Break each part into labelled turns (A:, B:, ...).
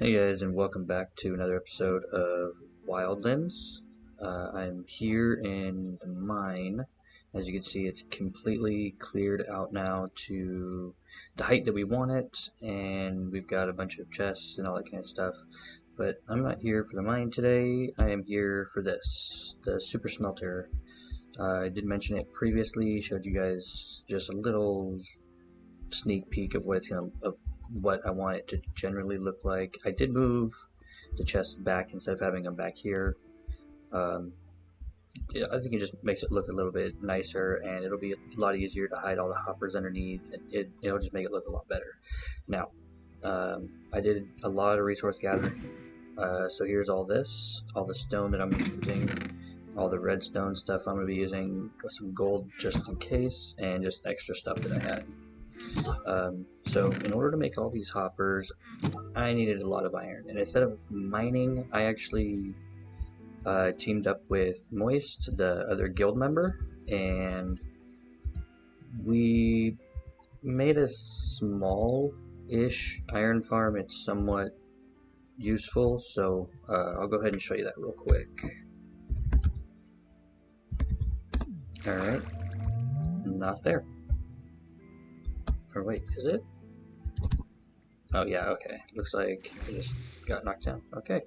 A: Hey guys, and welcome back to another episode of WildLands. I'm here in the mine. As you can see, it's completely cleared out now to the height that we want it, and we've got a bunch of chests and all that kind of stuff. But I'm not here for the mine today. I am here for this, the Super Smelter. I did mention it previously, showed you guys just a little sneak peek of what I want it to generally look like. I did move the chest back instead of having them back here. Yeah, I think it just makes it look a little bit nicer, and it'll be a lot easier to hide all the hoppers underneath, and it'll just make it look a lot better. Now, I did a lot of resource gathering. So here's all this, all the stone that I'm using, all the redstone stuff I'm going to be using, some gold just in case, and just extra stuff that I had. So in order to make all these hoppers, I needed a lot of iron, and instead of mining, I actually teamed up with Moist, the other guild member, and we made a small-ish iron farm. It's somewhat useful, so I'll go ahead and show you that real quick. Alright, not there. Or wait, is it? Oh yeah, okay. Looks like it just got knocked down. Okay.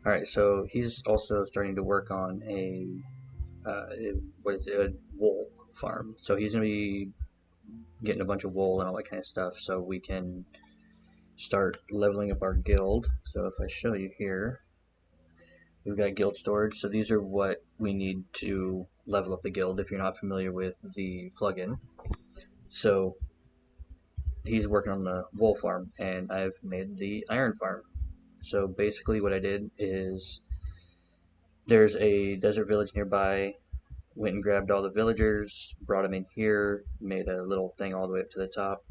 A: Alright, so he's also starting to work on a wool farm. So he's going to be getting a bunch of wool and all that kind of stuff so we can start leveling up our guild. So if I show you here, we've got guild storage. So these are what we need to level up the guild if you're not familiar with the plugin. So he's working on the wool farm, and I've made the iron farm. So basically what I did is there's a desert village nearby, went and grabbed all the villagers, brought them in here, made a little thing all the way up to the top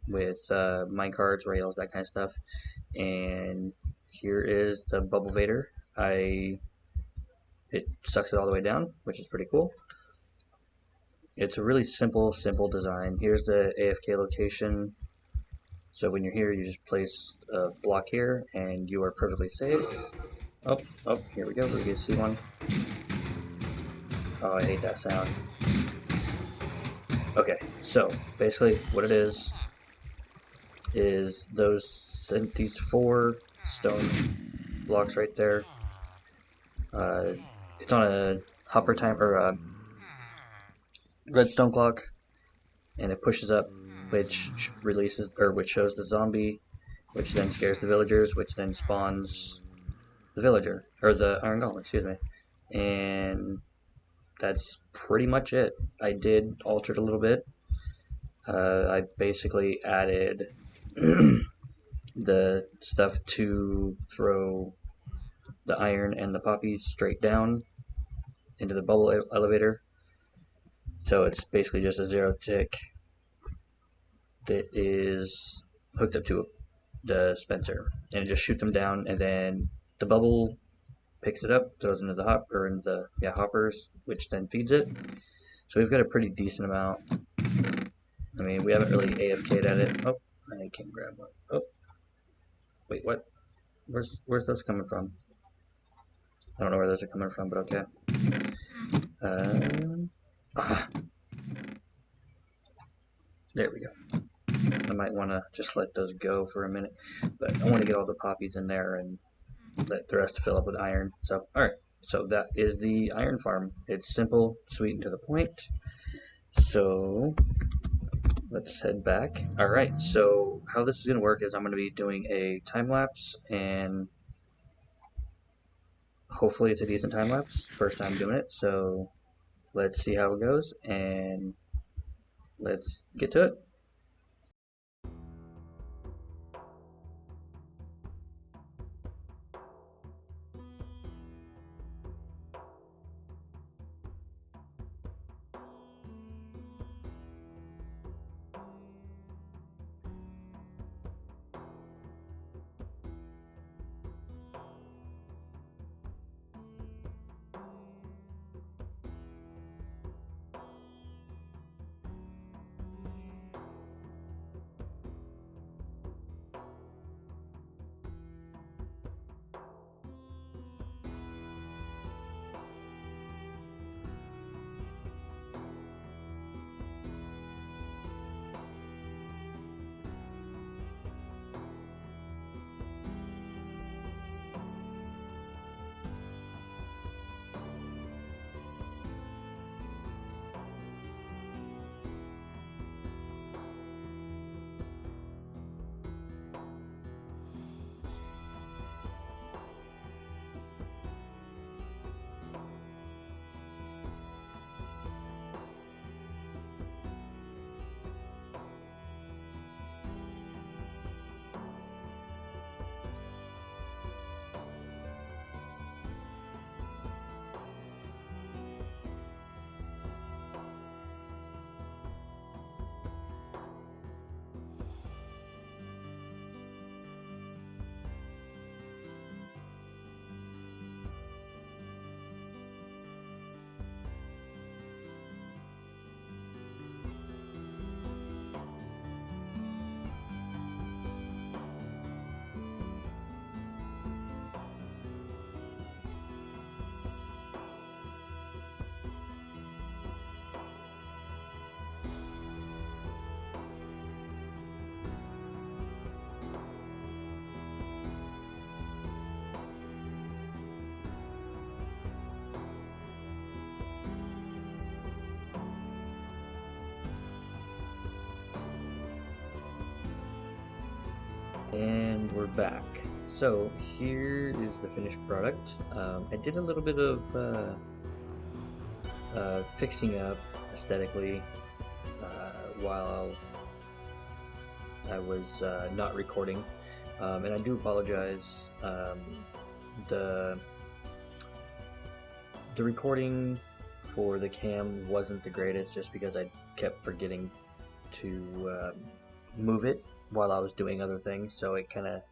A: with minecarts, rails, that kind of stuff. And here is the bubble vader. It sucks it all the way down, which is pretty cool. It's a really simple design. Here's the AFK location. So when you're here, you just place a block here, and you are perfectly safe. Oh, here we go. We can see one. Oh, I hate that sound. Okay, so basically what it is these 4 stone blocks right there. It's on a hopper time or a redstone clock, and it pushes up, which shows the zombie, which then scares the villagers, which then spawns the villager, or the iron golem, excuse me. And that's pretty much it. I did alter it a little bit. I basically added the stuff to throw the iron and the poppies straight down into the bubble elevator. So it's basically just a 0 tick that is hooked up to the Smelter, and it just shoots them down, and then the bubble picks it up, throws into the hoppers, which then feeds it. So we've got a pretty decent amount. I mean, we haven't really AFK'd at it. Oh, I can't grab one. Oh, wait, what? Where's those coming from? I don't know where those are coming from, but okay. There we go. I might want to just let those go for a minute, but I want to get all the poppies in there and let the rest fill up with iron. So, alright, so that is the iron farm. It's simple, sweet, and to the point. So, let's head back. Alright, so how this is going to work is I'm going to be doing a time-lapse, and hopefully it's a decent time-lapse. First time doing it, so let's see how it goes, and let's get to it. And we're back. So here is the finished product. I did a little bit of fixing up aesthetically while I was not recording, and I do apologize. The recording for the cam wasn't the greatest, just because I kept forgetting to move it while I was doing other things, so it kind of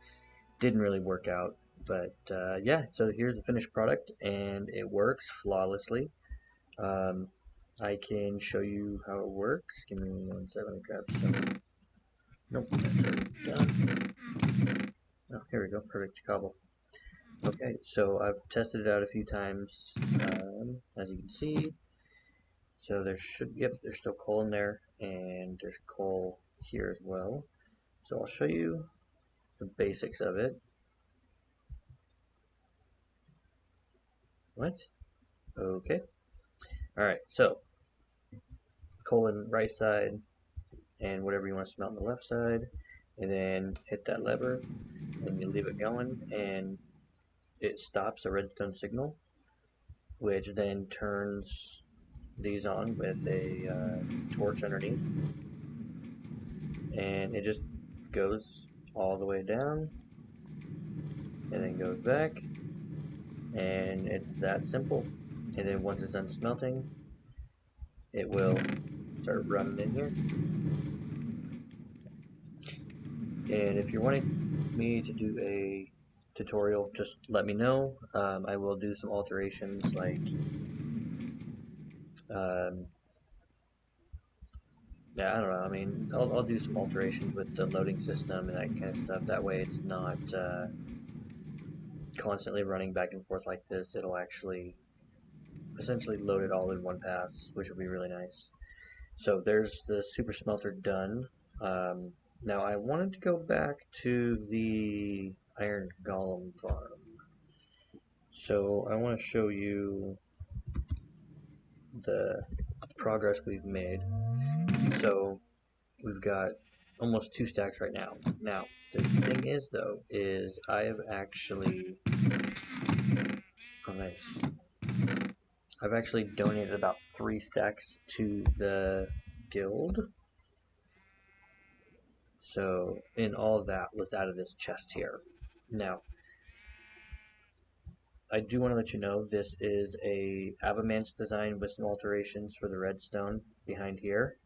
A: didn't really work out. But yeah, so here's the finished product, and it works flawlessly. I can show you how it works. Give me 1 second to grab some. Nope, that's already done. Oh, here we go, perfect cobble. Okay, so I've tested it out a few times, as you can see. So there should, yep, there's still coal in there, and there's coal here as well. So I'll show you the basics of it. What? Okay. Alright, so coal in the right side, and whatever you want to smelt on the left side, and then hit that lever, and you leave it going, and it stops a redstone signal, which then turns these on with a torch underneath, and it just goes all the way down, and then goes back, and it's that simple. And then once it's done smelting, it will start running in here. And if you're wanting me to do a tutorial, just let me know. I will do some alterations, like yeah, I don't know, I mean, I'll do some alterations with the loading system and that kind of stuff. That way it's not constantly running back and forth like this. It'll actually essentially load it all in one pass, which will be really nice. So there's the super smelter done. Now I wanted to go back to the iron golem farm. So I want to show you the progress we've made. So we've got almost 2 stacks right now. Now the thing is, though, is I have actually, oh nice, I've actually donated about 3 stacks to the guild. So in all of that was out of this chest here. Now I do want to let you know this is a Avomance design with some alterations for the redstone behind here.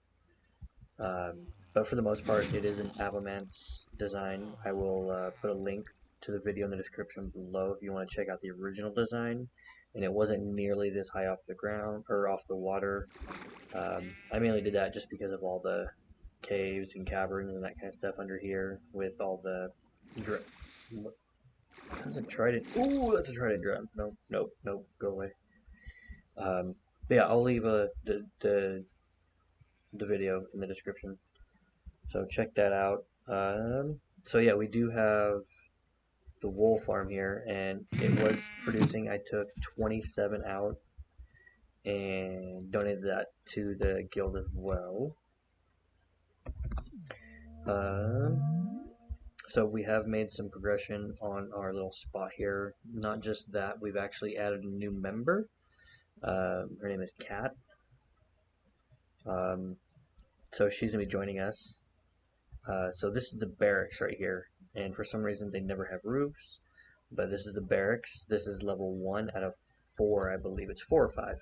A: But for the most part, it is an Avomance design. I will put a link to the video in the description below if you want to check out the original design. And it wasn't nearly this high off the ground or off the water. I mainly did that just because of all the caves and caverns and that kind of stuff under here with all the That's a trident. Ooh, that's a trident drum. Nope, nope, nope. Go away. But yeah, I'll leave the video in the description, so check that out. So yeah, we do have the wool farm here, and it was producing. I took 27 out and donated that to the guild as well. So we have made some progression on our little spot here. Not just that, we've actually added a new member. Her name is Kat. So she's going to be joining us. So this is the barracks right here. And for some reason they never have roofs. But this is the barracks. This is level 1 out of 4, I believe. It's 4 or 5.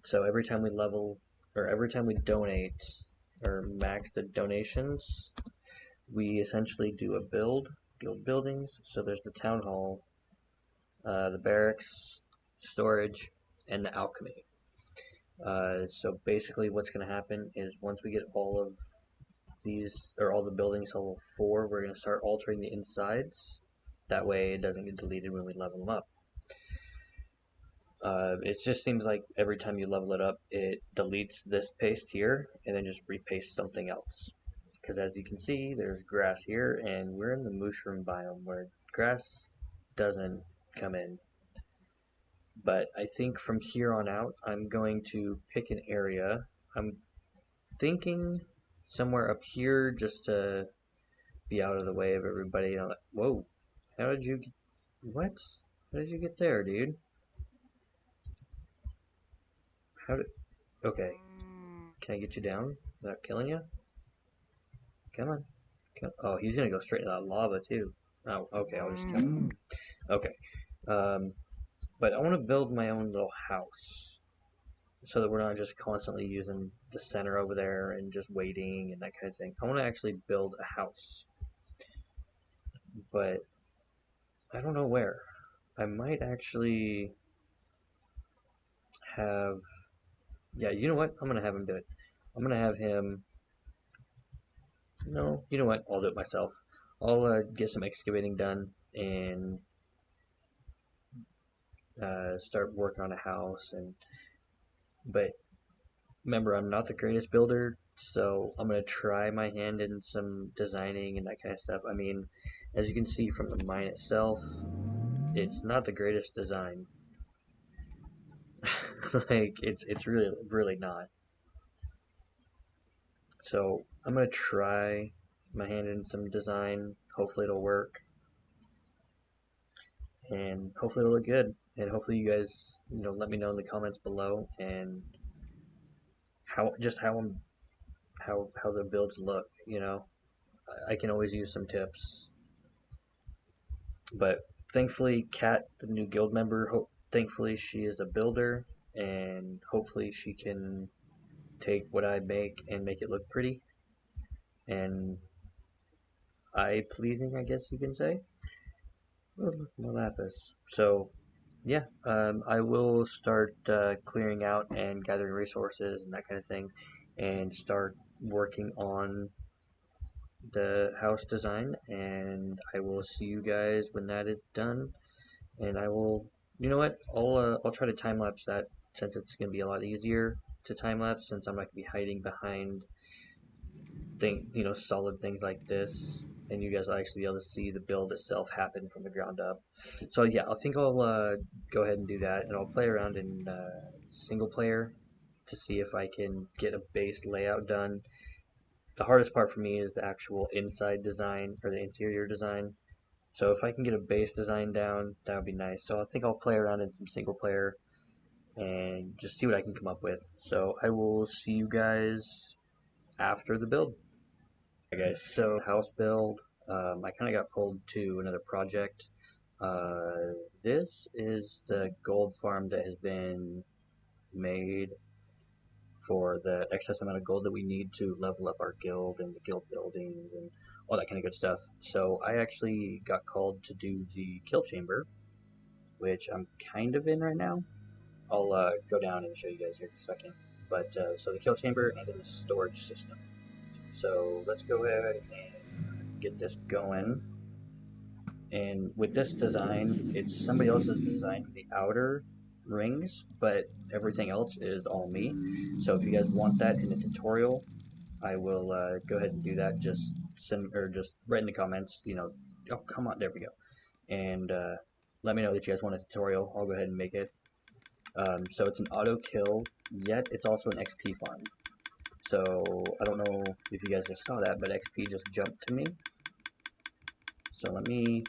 A: So every time we level, or every time we donate, or max the donations, we essentially do a build buildings. So there's the town hall, the barracks, storage, and the alchemy. So basically what's going to happen is once we get all of these, or all the buildings level 4, we're going to start altering the insides. That way it doesn't get deleted when we level them up. It just seems like every time you level it up, it deletes this paste here and then just repastes something else. Because as you can see, there's grass here, and we're in the mushroom biome where grass doesn't come in. But I think from here on out, I'm going to pick an area. I'm thinking somewhere up here, just to be out of the way of everybody. I'm like, whoa, how did you get, what? How did you get there, dude? How did, okay, can I get you down without killing you? Come on. Oh, he's gonna go straight into that lava too. Oh, okay, I'll just kill him. Okay, but I want to build my own little house so that we're not just constantly using the center over there and just waiting and that kind of thing. I want to actually build a house, but I don't know where. I might actually have, yeah, you know what? I'm gonna have him do it. I'm gonna have him, no, you know what? I'll do it myself. I'll get some excavating done and start working on a house. And but remember, I'm not the greatest builder, so I'm gonna try my hand in some designing and that kind of stuff. I mean, as you can see from the mine itself, it's not the greatest design. Like it's really not. So I'm gonna try my hand in some design. Hopefully it'll work, and hopefully it'll look good. And hopefully you guys, let me know in the comments below and how the builds look. I can always use some tips. But thankfully, Kat, the new guild member, thankfully she is a builder, and hopefully she can take what I make and make it look pretty and eye pleasing, I guess you can say. Oh, more lapis. So yeah, I will start clearing out and gathering resources and that kind of thing, and start working on the house design. And I will see you guys when that is done. And I will, you know what? I'll try to time lapse that, since it's gonna be a lot easier to time lapse, since I'm not gonna be hiding behind solid things like this, and you guys will actually be able to see the build itself happen from the ground up. So yeah, I think I'll go ahead and do that, and I'll play around in single player to see if I can get a base layout done. The hardest part for me is the actual inside design, or the interior design. So if I can get a base design down, that would be nice. So I think I'll play around in some single player and just see what I can come up with. So I will see you guys after the build. Okay guys, so house build, I kind of got pulled to another project. This is the gold farm that has been made for the excess amount of gold that we need to level up our guild and the guild buildings and all that kind of good stuff. So I actually got called to do the kill chamber, which I'm kind of in right now. I'll go down and show you guys here in a second. But so the kill chamber and then the storage system. So let's go ahead and get this going. And with this design, it's somebody else's design for the outer rings, but everything else is all me. So if you guys want that in the tutorial, I will go ahead and do that. Just just write in the comments. Oh come on, there we go. And let me know that you guys want a tutorial. I'll go ahead and make it. So it's an auto kill, yet it's also an XP farm. So I don't know if you guys just saw that, but XP just jumped to me. So let me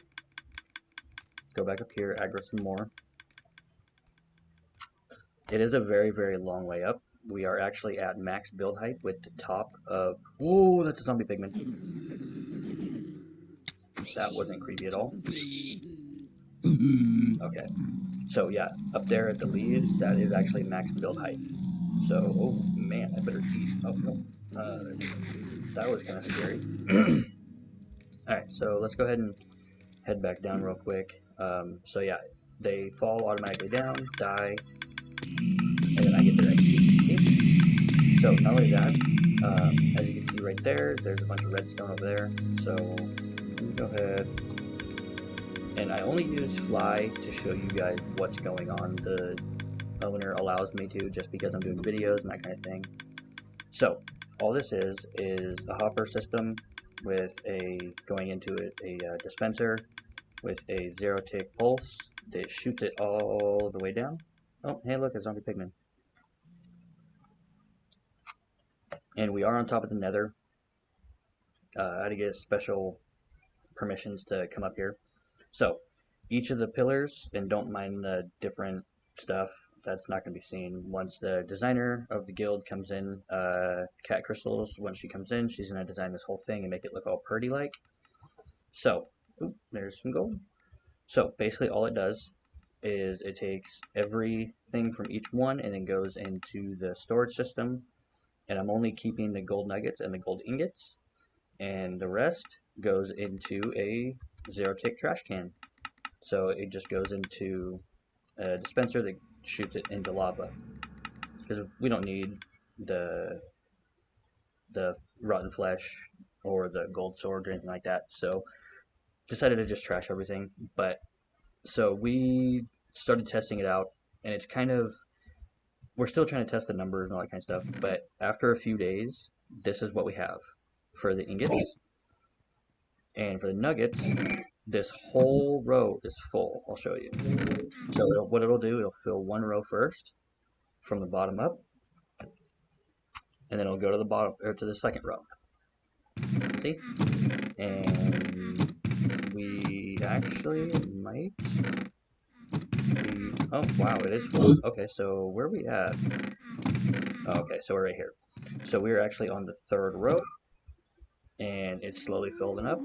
A: go back up here, aggro some more. It is a very, very long way up. We are actually at max build height with the top of... Whoa, that's a zombie pigman. That wasn't creepy at all. Okay. So yeah, up there at the leaves, that is actually max build height. So, oh man, I better eat. Oh no, that was kind of scary. Alright, so let's go ahead and head back down real quick. So yeah, they fall automatically down, die, and then I get their XP. So not only that, as you can see right there, there's a bunch of redstone over there. So let me go ahead, and I only use fly to show you guys what's going on. The owner allows me to, just because I'm doing videos and that kind of thing. So all this is a hopper system with going into a dispenser with a 0-tick pulse that shoots it all the way down. Oh, hey look, a zombie pigman. And we are on top of the nether. I had to get a special permissions to come up here. So each of the pillars, and don't mind the different stuff, that's not going to be seen. Once the designer of the guild comes in, Cat Crystals, when she comes in, she's going to design this whole thing and make it look all pretty like. So, ooh, there's some gold. So basically all it does is it takes everything from each one and then goes into the storage system, and I'm only keeping the gold nuggets and the gold ingots, and the rest goes into a zero-tick trash can. So it just goes into a dispenser that shoots it into lava, because we don't need the rotten flesh or the gold sword or anything like that. So decided to just trash everything. But so we started testing it out, and it's kind of, we're still trying to test the numbers and all that kind of stuff, but after a few days, this is what we have for the ingots. And for the nuggets, this whole row is full. I'll show you. So what it'll do, it'll fill one row first from the bottom up, and then it'll go to the bottom, or to the second row. See? And we actually might be, oh wow, it is full. Okay, so where are we at? Oh, okay, so we're right here. So we're actually on the third row, and it's slowly filling up.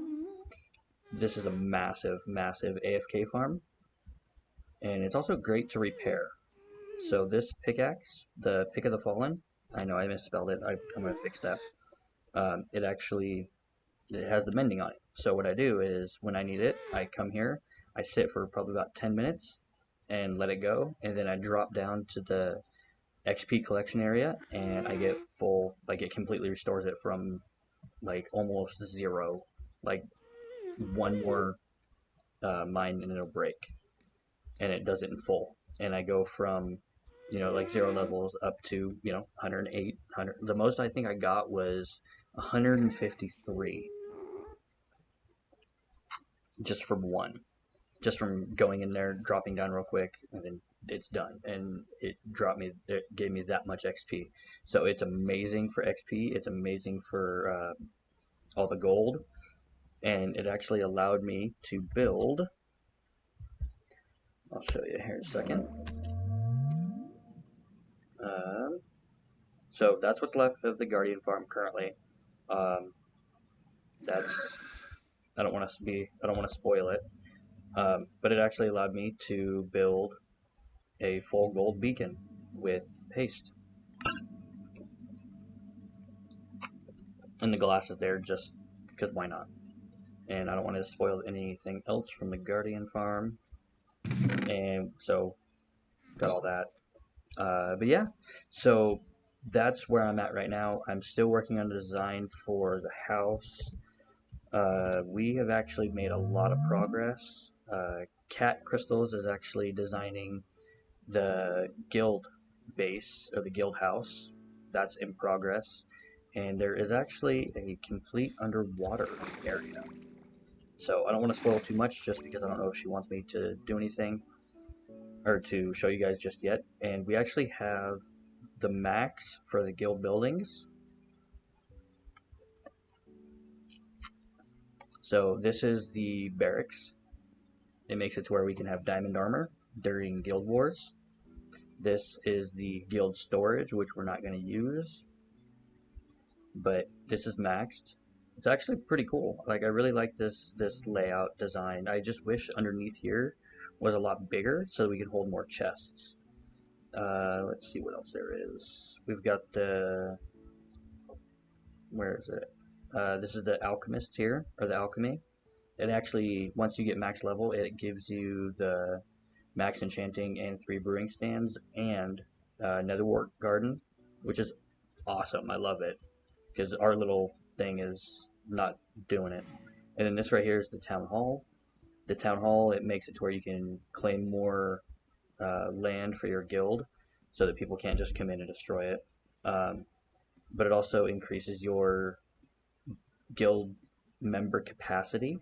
A: This is a massive, massive AFK farm, and it's also great to repair. So this pickaxe, the Pick of the Fallen, I know I misspelled it, I'm going to fix that. It has the mending on it. So what I do is, when I need it, I come here, I sit for probably about 10 minutes, and let it go, and then I drop down to the XP collection area, and I get full, like it completely restores it from like almost zero, like one more mine and it'll break, and it does it in full. And I go from, like 0 levels up to, 108, 100. The most I think I got was 153 just from one. Just from going in there, dropping down real quick, and then it's done. And it gave me that much XP. So it's amazing for XP. It's amazing for all the gold. And it actually allowed me to build. I'll show you here in a second. So that's what's left of the Guardian farm currently. That's, I don't want to spoil it. But it actually allowed me to build a full gold beacon with haste. And the glass is there just because why not? And I don't want to spoil anything else from the Guardian farm. And so, got all that. But yeah, so that's where I'm at right now. I'm still working on the design for the house. We have actually made a lot of progress. Cat Crystals is actually designing the guild base, or the guild house. That's in progress. And there is actually a complete underwater area. So I don't want to spoil too much, just because I don't know if she wants me to do anything or to show you guys just yet. And we actually have the max for the guild buildings. So this is the barracks. It makes it to where we can have diamond armor during guild wars. This is the guild storage, which we're not going to use, but this is maxed. It's actually pretty cool. Like, I really like this layout design. I just wish underneath here was a lot bigger so that we could hold more chests. Let's see what else there is. We've got the, where is it? This is the alchemist here, or the alchemy. It actually, once you get max level, it gives you the max enchanting and 3 brewing stands and netherwart garden, which is awesome. I love it, because our little thing is not doing it. And then this right here is the town hall. The town hall, it makes it to where you can claim more land for your guild, so that people can't just come in and destroy it. But it also increases your guild member capacity.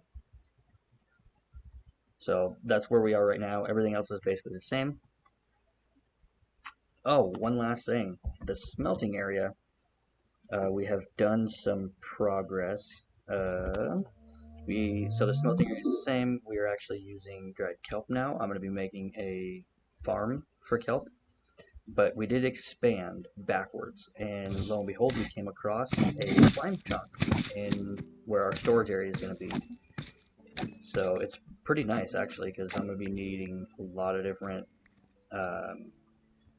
A: So that's where we are right now. Everything else is basically the same. Oh, one last thing. The smelting area. We have done some progress. So the smelting area is the same. We are actually using dried kelp now. I'm going to be making a farm for kelp, but we did expand backwards, and lo and behold, we came across a slime chunk in where our storage area is going to be. So it's pretty nice actually, because I'm going to be needing a lot of different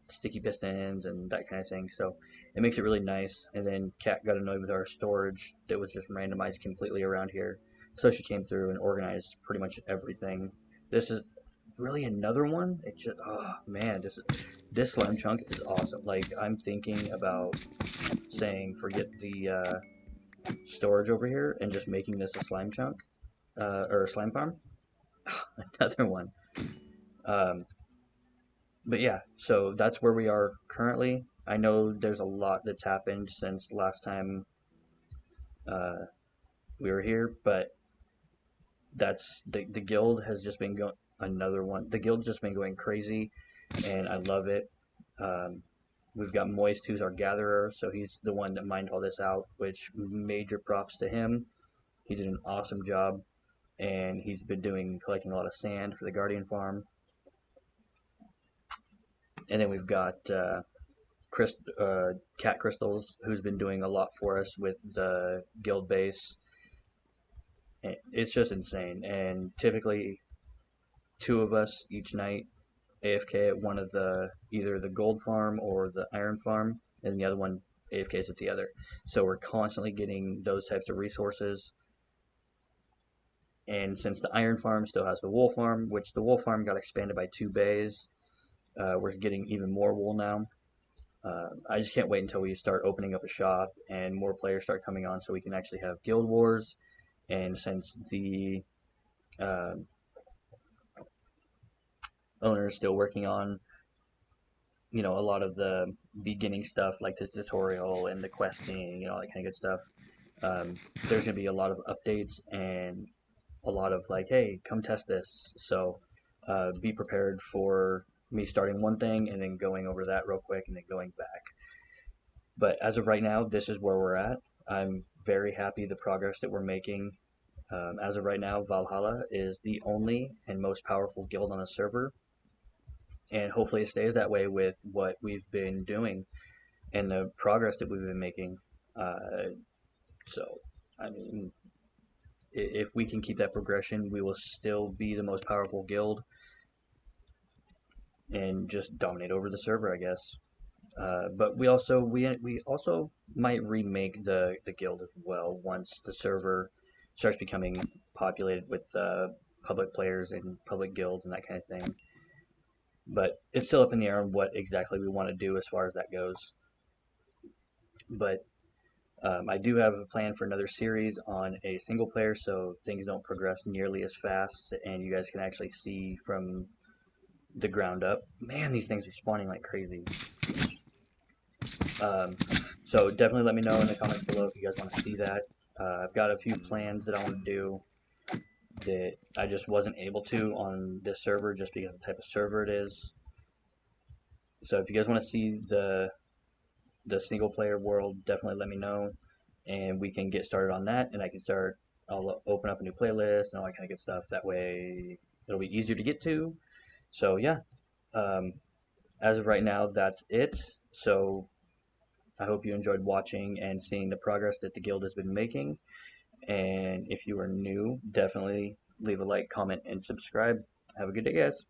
A: sticky pistons and that kind of thing. So it makes it really nice. And then Kat got annoyed with our storage that was just randomized completely around here. So she came through and organized pretty much everything. This is really another one. It's just, oh man, this slime chunk is awesome. Like, I'm thinking about saying forget the storage over here and just making this a slime chunk, or a slime farm. Another one. But yeah, so that's where we are currently. I know there's a lot that's happened since last time we were here, but that's the guild has just been going another one. The guild's just been going crazy, and I love it. We've got Moist, who's our gatherer, so he's the one that mined all this out, which major props to him. He did an awesome job, and he's been collecting a lot of sand for the Guardian farm. And then we've got Cat Crystals, who's been doing a lot for us with the guild base. It's just insane. And typically, two of us each night AFK at one of either the gold farm or the iron farm, and the other one AFKs at the other. So we're constantly getting those types of resources. And since the iron farm still has the wool farm, which the wool farm got expanded by 2 bays, we're getting even more wool now. I just can't wait until we start opening up a shop and more players start coming on so we can actually have guild wars. And since the owner is still working on, a lot of the beginning stuff like the tutorial and the questing, all that kind of good stuff, there's going to be a lot of updates and a lot of like, hey, come test this. So be prepared for me starting one thing and then going over that real quick and then going back. But as of right now, this is where we're at. I'm very happy the progress that we're making. As of right now, Valhalla is the only and most powerful guild on the server, and hopefully it stays that way with what we've been doing and the progress that we've been making. So, I mean, if we can keep that progression, we will still be the most powerful guild and just dominate over the server, I guess. But we also might remake the guild as well once the server starts becoming populated with public players and public guilds and that kind of thing. But it's still up in the air on what exactly we want to do as far as that goes. But I do have a plan for another series on a single player, so things don't progress nearly as fast and you guys can actually see from the ground up. Man, these things are spawning like crazy. So definitely let me know in the comments below if you guys want to see that. I've got a few plans that I want to do that I just wasn't able to on this server just because of the type of server it is. So if you guys want to see the single player world, definitely let me know and we can get started on that, and I'll open up a new playlist and all that kind of good stuff. That way it'll be easier to get to. So yeah, as of right now, that's it. So I hope you enjoyed watching and seeing the progress that the guild has been making. And if you are new, definitely leave a like, comment, and subscribe. Have a good day, guys.